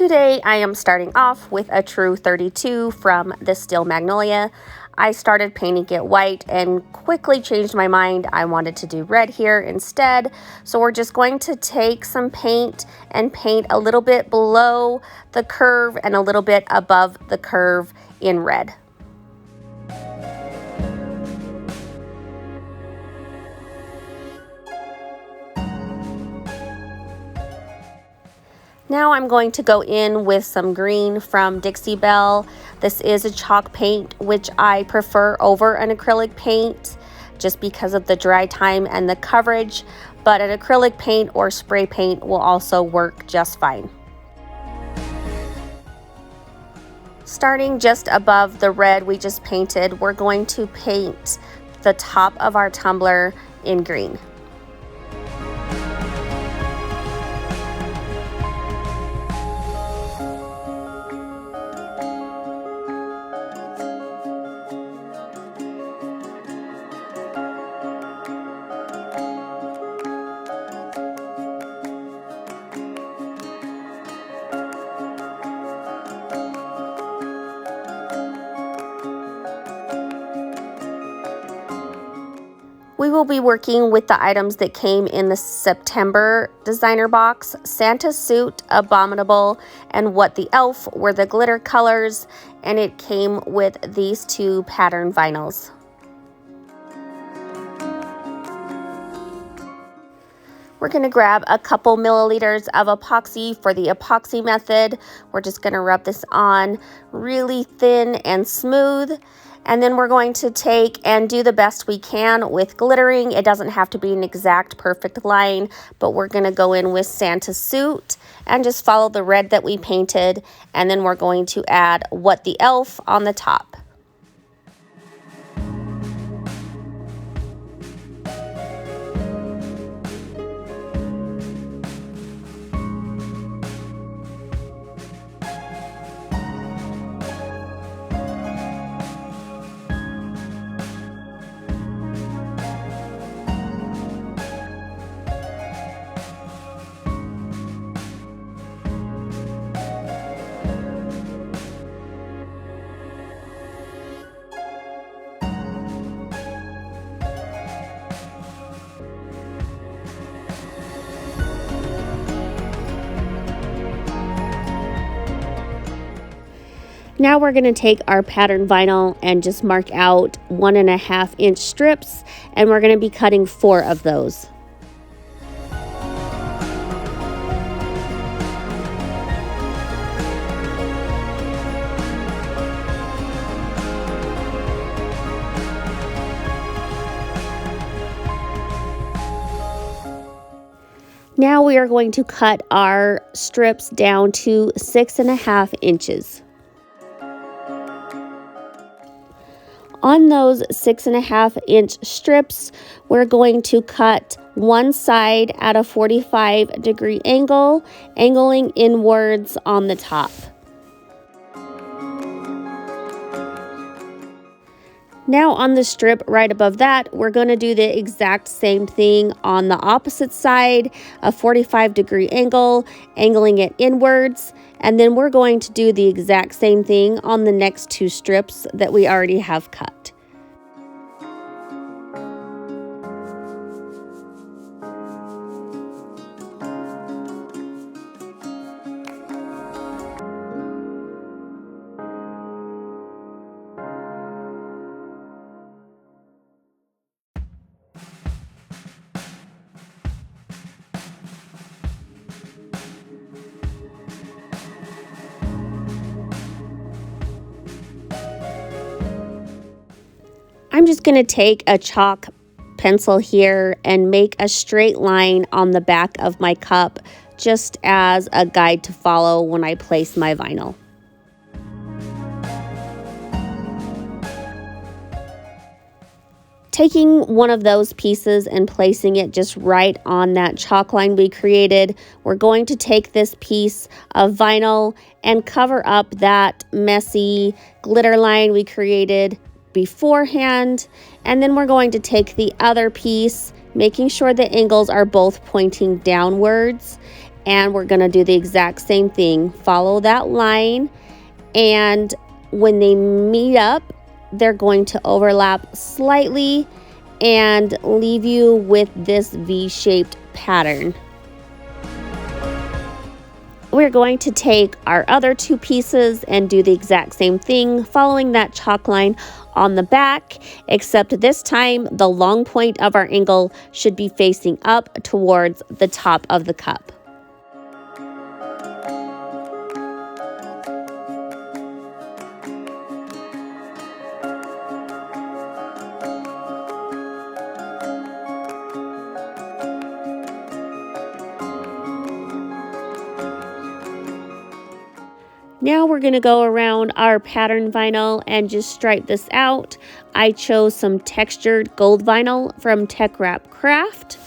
Today I am starting off with a true 32 from the Steel Magnolia. I started painting it white and quickly changed my mind. I wanted to do red here instead. So we're just going to take some paint and paint a little bit below the curve and a little bit above the curve in red. Now I'm going to go in with some green from Dixie Belle. This is a chalk paint, which I prefer over an acrylic paint just because of the dry time and the coverage, but an acrylic paint or spray paint will also work just fine. Starting just above the red we just painted, we're going to paint the top of our tumbler in green. We will be working with the items that came in the September designer box. Santa's Suit, Abominable, and What the Elf were the glitter colors, and it came with these two pattern vinyls. We're going to grab a couple milliliters of epoxy for the epoxy method. We're just going to rub this on really thin and smooth. And then we're going to take and do the best we can with glittering. It doesn't have to be an exact perfect line, but we're going to go in with Santa's Suit and just follow the red that we painted. And then we're going to add What the Elf on the top. Now we're going to take our pattern vinyl and just mark out 1.5 inch strips, and we're going to be cutting 4 of those. Now we are going to cut our strips down to 6.5 inches. On those 6.5 inch strips, we're going to cut one side at a 45-degree angle, angling inwards on the top. Now on the strip right above that, we're going to do the exact same thing on the opposite side, a 45-degree angle, angling it inwards. And then we're going to do the exact same thing on the next 2 strips that we already have cut. I'm just going to take a chalk pencil here and make a straight line on the back of my cup just as a guide to follow when I place my vinyl. Taking one of those pieces and placing it just right on that chalk line we created, we're going to take this piece of vinyl and cover up that messy glitter line we created beforehand, and then we're going to take the other piece, making sure the angles are both pointing downwards, And we're going to do the exact same thing. Follow that line, and when they meet up, they're going to overlap slightly and leave you with this V-shaped pattern. We're going to take our other two pieces and do the exact same thing, following that chalk line on the back, except this time the long point of our angle should be facing up towards the top of the cup. Now we're going to go around our pattern vinyl and just stripe this out. I chose some textured gold vinyl from Tech Wrap Craft.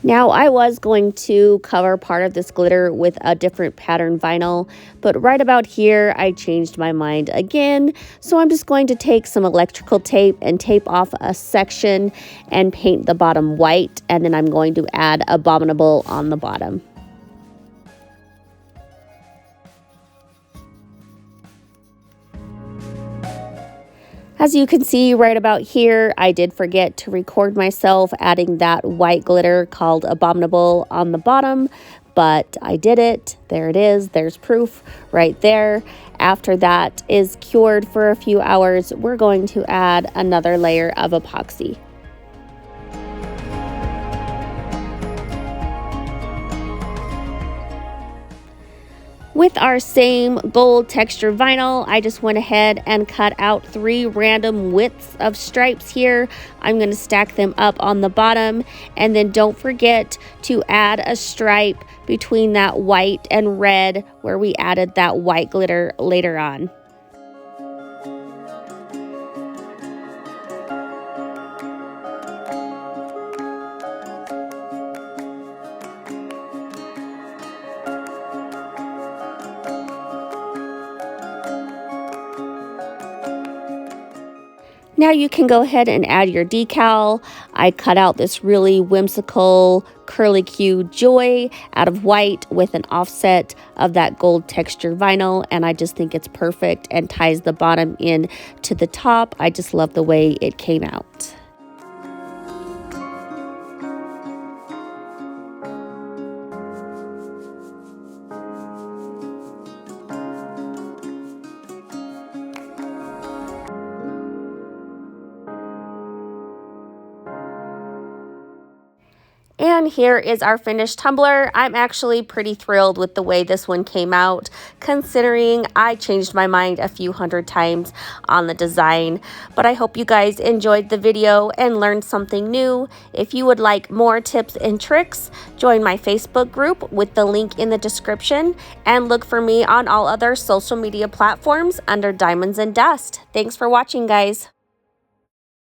Now I was going to cover part of this glitter with a different pattern vinyl, but right about here I changed my mind again. So I'm just going to take some electrical tape and tape off a section and paint the bottom white, and then I'm going to add Abominable on the bottom. As you can see right about here, I did forget to record myself adding that white glitter called Abominable on the bottom, but I did it. There it is. There's proof right there. After that is cured for a few hours, we're going to add another layer of epoxy. With our same gold texture vinyl, I just went ahead and cut out 3 random widths of stripes here. I'm going to stack them up on the bottom, and then don't forget to add a stripe between that white and red where we added that white glitter later on. Now you can go ahead and add your decal. I cut out this really whimsical curlicue joy out of white with an offset of that gold texture vinyl, and I just think it's perfect and ties the bottom in to the top. I just love the way it came out. And here is our finished tumbler. I'm actually pretty thrilled with the way this one came out, considering I changed my mind a few hundred times on the design. But I hope you guys enjoyed the video and learned something new. If you would like more tips and tricks, join my Facebook group with the link in the description, and look for me on all other social media platforms under Diamonds and Dust. Thanks for watching, guys.